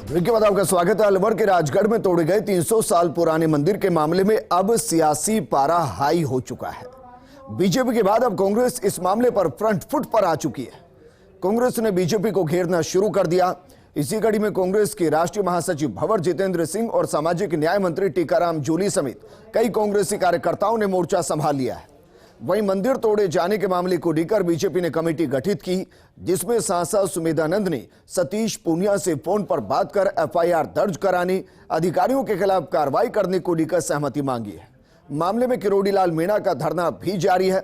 Break के बाद आपका स्वागत है। अलवर के राजगढ़ में तोड़े गए 300 साल पुराने मंदिर के मामले में अब सियासी पारा हाई हो चुका है। बीजेपी के बाद अब कांग्रेस इस मामले पर फ्रंट फुट पर आ चुकी है। कांग्रेस ने बीजेपी को घेरना शुरू कर दिया। इसी कड़ी में कांग्रेस के राष्ट्रीय महासचिव भंवर जितेंद्र सिंह और सामाजिक न्याय मंत्री टीकाराम जूली समेत कई कांग्रेसी कार्यकर्ताओं ने मोर्चा संभाल लिया है। वहीं मंदिर तोड़े जाने के मामले को लेकर बीजेपी ने कमेटी गठित की, जिसमें सांसद सुमेधानंद ने सतीश पूनिया से फोन पर बात कर एफआईआर दर्ज कराने, अधिकारियों के खिलाफ कार्रवाई करने को लेकर सहमति मांगी है। मामले में किरोड़ी लाल मीणा का धरना भी जारी है।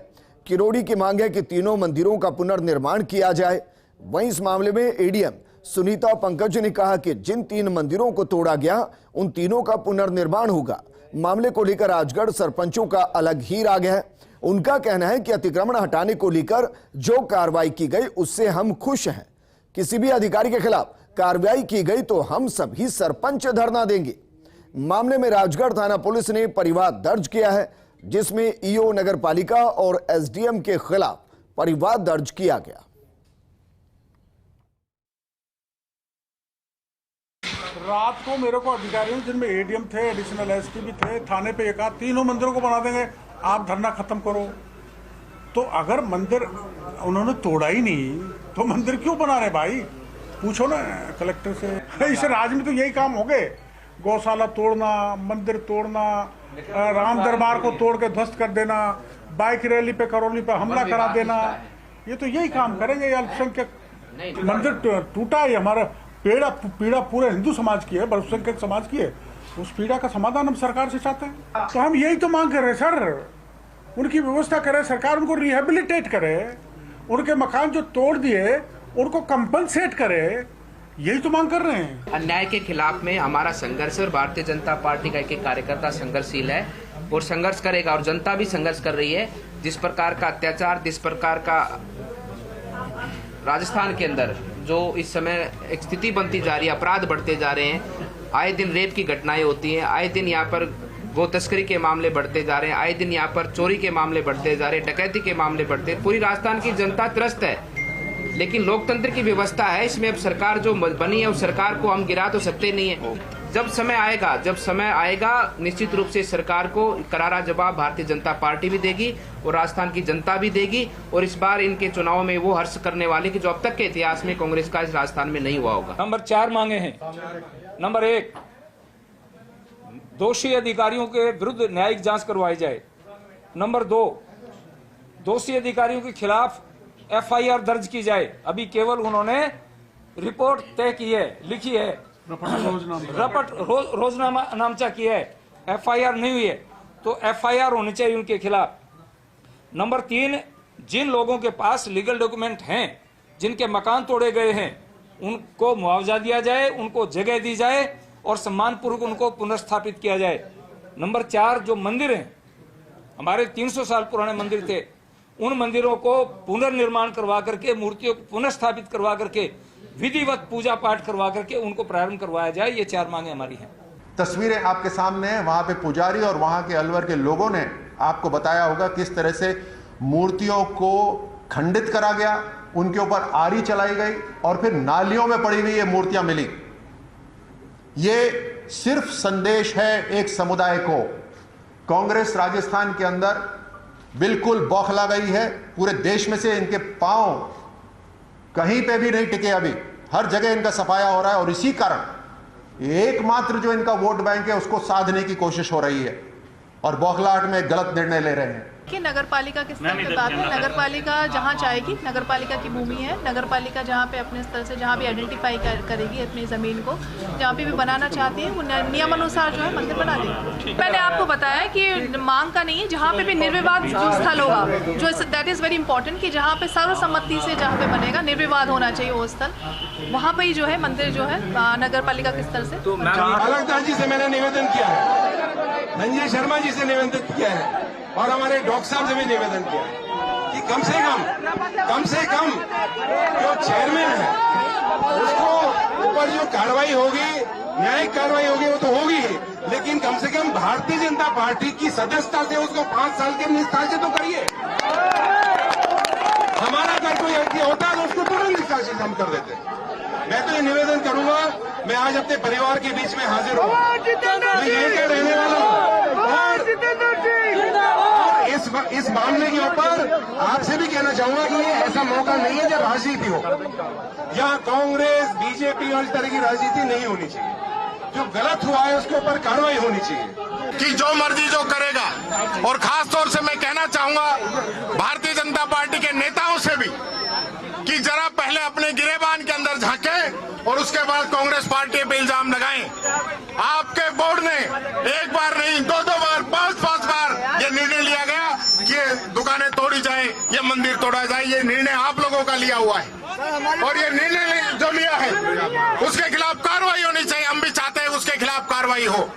किरोड़ी की मांग है कि तीनों मंदिरों का पुनर्निर्माण किया जाए। वहीं इस मामले में एडीएम सुनीता पंकज ने कहा कि जिन 3 मंदिरों को तोड़ा गया उन तीनों का पुनर्निर्माण होगा। मामले को लेकर राजगढ़ सरपंचों का अलग ही राग है। उनका कहना है कि अतिक्रमण हटाने को लेकर जो कार्रवाई की गई उससे हम खुश हैं। किसी भी अधिकारी के खिलाफ कार्रवाई की गई तो हम सभी सरपंच धरना देंगे। मामले में राजगढ़ थाना पुलिस ने परिवाद दर्ज किया है, जिसमें ईओ नगर पालिका और एसडीएम के खिलाफ परिवाद दर्ज किया गया। रात को मेरे को अधिकारियों जिनमें एडीएम थे, एडिशनल एसपी भी थे, थाने पे एक तीनों मंदिरों को बना देंगे, आप धरना खत्म करो। तो अगर मंदिर उन्होंने तोड़ा ही नहीं तो मंदिर क्यों बना रहे भाई? पूछो ना कलेक्टर से। इस राज्य में तो यही काम हो गए, गौशाला तोड़ना, मंदिर तोड़ना, राम दरबार को तोड़ के ध्वस्त कर देना, बाइक रैली पे करौली पे हमला करा देना, ये तो यही काम करेंगे। अल्पसंख्यक मंदिर टूटा है, हमारा पीड़ा पूरे हिंदू समाज की है, बहुसंख्यक समाज की है। उस पीड़ा का समाधान हम सरकार से चाहते हैं। तो हम यही तो मांग कर रहे हैं सर, उनकी व्यवस्था करे, सरकार उनको रिहेबिलिटेट करे, उनके मकान जो तोड़ दिए उनको कंपनसेट करे, यही तो मांग कर रहे हैं। अन्याय के खिलाफ में हमारा संघर्ष और भारतीय जनता पार्टी का एक कार्यकर्ता संघर्षशील है और संघर्ष करेगा और जनता भी संघर्ष कर रही है। जिस प्रकार का अत्याचार, जिस प्रकार का राजस्थान के अंदर जो इस समय एक स्थिति बनती जा रही है, अपराध बढ़ते जा रहे हैं, आए दिन रेप की घटनाएं होती हैं, आए दिन यहाँ पर गो तस्करी के मामले बढ़ते जा रहे हैं, आए दिन यहाँ पर चोरी के मामले बढ़ते जा रहे हैं, डकैती के मामले बढ़ते हैं। पूरी राजस्थान की जनता त्रस्त है, लेकिन लोकतंत्र की व्यवस्था है, इसमें अब सरकार जो बनी है उस सरकार को हम गिरा तो सकते नहीं है। जब समय आएगा निश्चित रूप से सरकार को करारा जवाब भारतीय जनता पार्टी भी देगी और राजस्थान की जनता भी देगी। और इस बार इनके चुनाव में वो हर्ष करने वाले कि जो अब तक के इतिहास में कांग्रेस का इस राजस्थान में नहीं हुआ होगा। नंबर 4 मांगे हैं। नंबर 1, दोषी अधिकारियों के विरुद्ध न्यायिक जांच करवाई जाए। नंबर 2, दोषी अधिकारियों के खिलाफ एफआईआर दर्ज की जाए। अभी केवल उन्होंने रिपोर्ट तय की है, लिखी है, रपट रोजनामा नामचा किया है, एफआईआर नहीं हुई है, तो एफआईआर होनी चाहिए उनके खिलाफ। नंबर 3, जिन लोगों के पास लीगल डॉक्यूमेंट हैं, जिनके मकान तोड़े गए हैं, उनको मुआवजा दिया जाए, उनको जगह दी जाए और सम्मानपूर्वक उनको पुनर्स्थापित किया जाए। नंबर 4, जो मंदिर हैं, हमारे 300 साल पुराने मंदिर थे, उन मंदिरों को पुनर्निर्माण करवा करके, मूर्तियों को पुनर्स्थापित करवा करके, विधिवत पूजा पाठ करवा करके उनको प्रारंभ करवाया जाए। ये 4 मांगे हमारी हैं। तस्वीरें आपके सामने हैं। वहां पे पुजारी और वहां के अलवर के लोगों ने आपको बताया होगा किस तरह से मूर्तियों को खंडित करा गया, उनके ऊपर आरी चलाई गई और फिर नालियों में पड़ी हुई ये मूर्तियां मिली। ये सिर्फ संदेश है एक समुदाय को। कांग्रेस राजस्थान के अंदर बिल्कुल बौखला गई है। पूरे देश में से इनके पांव कहीं पे भी नहीं टिके। अभी हर जगह इनका सफाया हो रहा है और इसी कारण एकमात्र जो इनका वोट बैंक है उसको साधने की कोशिश हो रही है और बौखलाहट में गलत निर्णय ले रहे हैं। कि नगरपालिका किस स्तर पे बात है, नगरपालिका जहाँ चाहेगी, नगरपालिका की भूमि है, नगरपालिका जहाँ पे अपने स्तर से जहाँ भी आइडेंटिफाई करेगी अपनी ज़मीन को, जहाँ पे भी बनाना चाहती है वो नियमानुसार जो है मंदिर बना देगी। मैंने आपको बताया कि मांग का नहीं है, जहाँ पे भी निर्विवाद जो स्थल होगा, जो दैट इज़ वेरी इंपॉर्टेंट, कि जहाँ पे सर्वसम्मति से जहाँ पे बनेगा, निर्विवाद होना चाहिए वो स्थल, वहाँ पर ही जो है मंदिर जो है नगरपालिका के स्तर से। तो अलगदास जी से मैंने निवेदन किया है, संजय शर्मा जी से निवेदन किया है और हमारे डॉक्टर साहब से भी निवेदन किया कि कम से कम जो चेयरमैन है उसको ऊपर जो कार्रवाई होगी, न्यायिक कार्रवाई होगी वो तो होगी, लेकिन कम से कम भारतीय जनता पार्टी की सदस्यता से उसको 5 साल के निष्ठा से तो करिए। हमारा अगर कोई होता है तो उसको और निकासी हम कर देते। मैं तो ये निवेदन करूंगा, मैं आज अपने परिवार के बीच में हाजिर हूँ, मैं यहीं का रहने वाला हूँ और इस मामले के ऊपर आपसे भी कहना चाहूंगा कि ये ऐसा मौका नहीं है जब राजनीति हो। यहाँ कांग्रेस बीजेपी और इस तरह की राजनीति नहीं होनी चाहिए। जो गलत हुआ है उसके ऊपर कार्रवाई होनी चाहिए कि जो मर्जी जो करेगा। और खास तौर से मैं कहना चाहूंगा भारतीय जनता पार्टी के नेताओं से भी कि जरा पहले अपने गिरेबान के अंदर झांके और उसके बाद कांग्रेस पार्टी पे इल्जाम लगाएं। आपके बोर्ड ने एक बार नहीं, दो बार, पांच बार ये निर्णय लिया गया कि ये दुकानें तोड़ी जाए, ये मंदिर तोड़ा जाए। ये निर्णय आप लोगों का लिया हुआ है और ये निर्णय जो लिया है उसके खिलाफ कार्रवाई होनी चाहिए। हम भी चाहते हैं उसके खिलाफ कार्रवाई हो।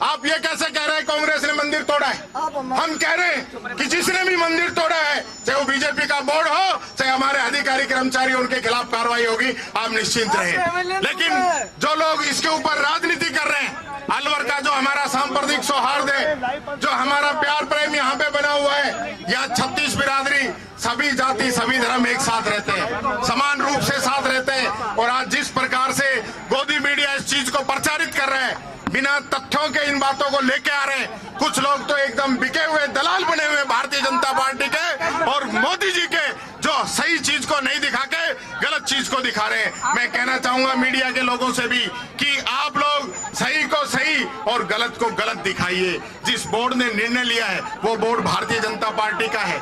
आप ये कैसे कह रहे हैं कांग्रेस ने मंदिर तोड़ा है? हम कह रहे हैं कि जिसने भी मंदिर तोड़ा है, चाहे वो बीजेपी का बोर्ड हो, चाहे हमारे अधिकारी कर्मचारी, उनके खिलाफ कार्रवाई होगी। आप निश्चिंत रहें। लेकिन जो लोग इसके ऊपर राजनीति कर रहे हैं, अलवर का जो हमारा सांप्रदायिक सौहार्द है, जो हमारा प्यार प्रेम यहाँ पे बना हुआ है, यहाँ 36 बिरादरी, सभी जाति सभी धर्म एक साथ रहते हैं, समान रूप से साथ रहते हैं। और आज जिस प्रकार से गोदी मीडिया इस चीज को प्रचारित कर रहे हैं, बिना तथ्यों के इन बातों को लेके आ रहे हैं, कुछ लोग तो एकदम बिके हुए दलाल बने हुए भारतीय जनता पार्टी के और मोदी जी के, जो सही चीज को नहीं दिखा के गलत चीज को दिखा रहे हैं। मैं कहना चाहूंगा मीडिया के लोगों से भी कि आप लोग सही को सही और गलत को गलत दिखाइए। जिस बोर्ड ने निर्णय लिया है वो बोर्ड भारतीय जनता पार्टी का है।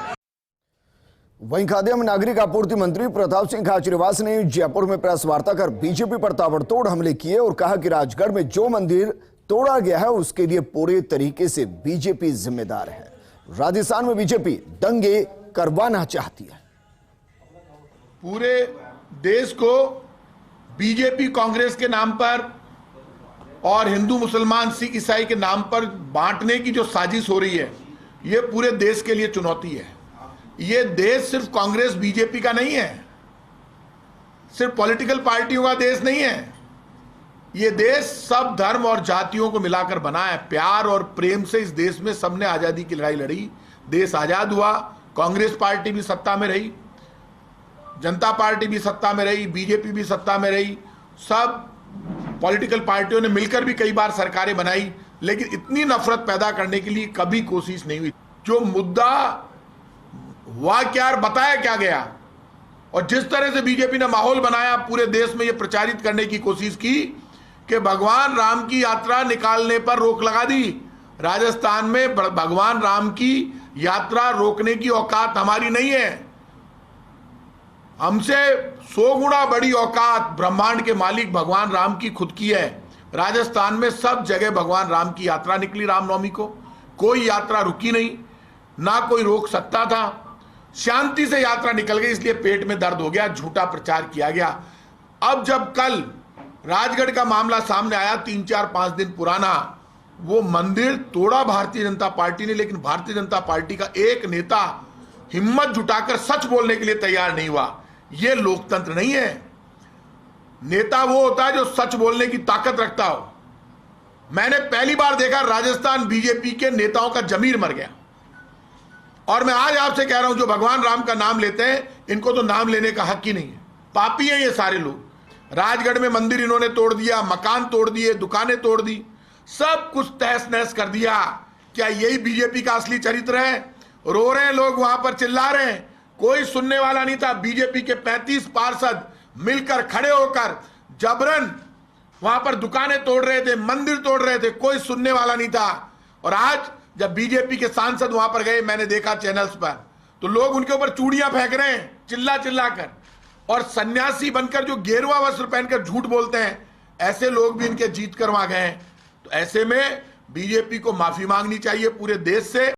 वहीं खाद्य एवं नागरिक आपूर्ति मंत्री प्रताप सिंह खाचरियावास ने जयपुर में प्रेस वार्ता कर बीजेपी पर ताबड़तोड़ हमले किए और कहा कि राजगढ़ में जो मंदिर तोड़ा गया है उसके लिए पूरे तरीके से बीजेपी जिम्मेदार है। राजस्थान में बीजेपी दंगे करवाना चाहती है। पूरे देश को बीजेपी कांग्रेस के नाम पर और हिंदू मुसलमान सिख ईसाई के नाम पर बांटने की जो साजिश हो रही है, ये पूरे देश के लिए चुनौती है। ये देश सिर्फ कांग्रेस बीजेपी का नहीं है, सिर्फ पॉलिटिकल पार्टियों का देश नहीं है। ये देश सब धर्म और जातियों को मिलाकर बना है। प्यार और प्रेम से इस देश में सबने आजादी की लड़ाई लड़ी, देश आजाद हुआ। कांग्रेस पार्टी भी सत्ता में रही, जनता पार्टी भी सत्ता में रही, बीजेपी भी सत्ता में रही। सब पॉलिटिकल पार्टियों ने मिलकर भी कई बार सरकारें बनाई, लेकिन इतनी नफरत पैदा करने के लिए कभी कोशिश नहीं हुई। जो मुद्दा हुआ क्या और बताया क्या गया, और जिस तरह से बीजेपी ने माहौल बनाया, पूरे देश में यह प्रचारित करने की कोशिश की कि भगवान राम की यात्रा निकालने पर रोक लगा दी। राजस्थान में भगवान राम की यात्रा रोकने की औकात हमारी नहीं है। हमसे 100 गुना बड़ी औकात ब्रह्मांड के मालिक भगवान राम की खुद की है। राजस्थान में सब जगह भगवान राम की यात्रा निकली। रामनवमी को कोई यात्रा रुकी नहीं, ना कोई रोक सकता था। शांति से यात्रा निकल गई, इसलिए पेट में दर्द हो गया, झूठा प्रचार किया गया। अब जब कल राजगढ़ का मामला सामने आया, 3, 4, 5 दिन पुराना, वो मंदिर तोड़ा भारतीय जनता पार्टी ने, लेकिन भारतीय जनता पार्टी का एक नेता हिम्मत जुटाकर सच बोलने के लिए तैयार नहीं हुआ। ये लोकतंत्र नहीं है। नेता वो होता है जो सच बोलने की ताकत रखता हो। मैंने पहली बार देखा राजस्थान बीजेपी के नेताओं का जमीर मर गया। और मैं आज आपसे कह रहा हूं, जो भगवान राम का नाम लेते हैं, इनको तो नाम लेने का हक ही नहीं है। पापी हैं ये सारे लोग। राजगढ़ में मंदिर इन्होंने तोड़ दिया, मकान तोड़ दिए, दुकानें तोड़ दी, सब कुछ तहस नहस कर दिया। क्या यही बीजेपी का असली चरित्र है? रो रहे हैं लोग, वहां पर चिल्ला रहे हैं, कोई सुनने वाला नहीं था। बीजेपी के 35 पार्षद मिलकर खड़े होकर जबरन वहां पर दुकानें तोड़ रहे थे, मंदिर तोड़ रहे थे, कोई सुनने वाला नहीं था। और आज जब बीजेपी के सांसद वहां पर गए, मैंने देखा चैनल्स पर, तो लोग उनके ऊपर चूड़ियां फेंक रहे हैं चिल्ला चिल्ला कर। और सन्यासी बनकर जो गेरुआ वस्त्र पहनकर झूठ बोलते हैं, ऐसे लोग भी इनके जीत कर वहां गए हैं। तो ऐसे में बीजेपी को माफी मांगनी चाहिए पूरे देश से।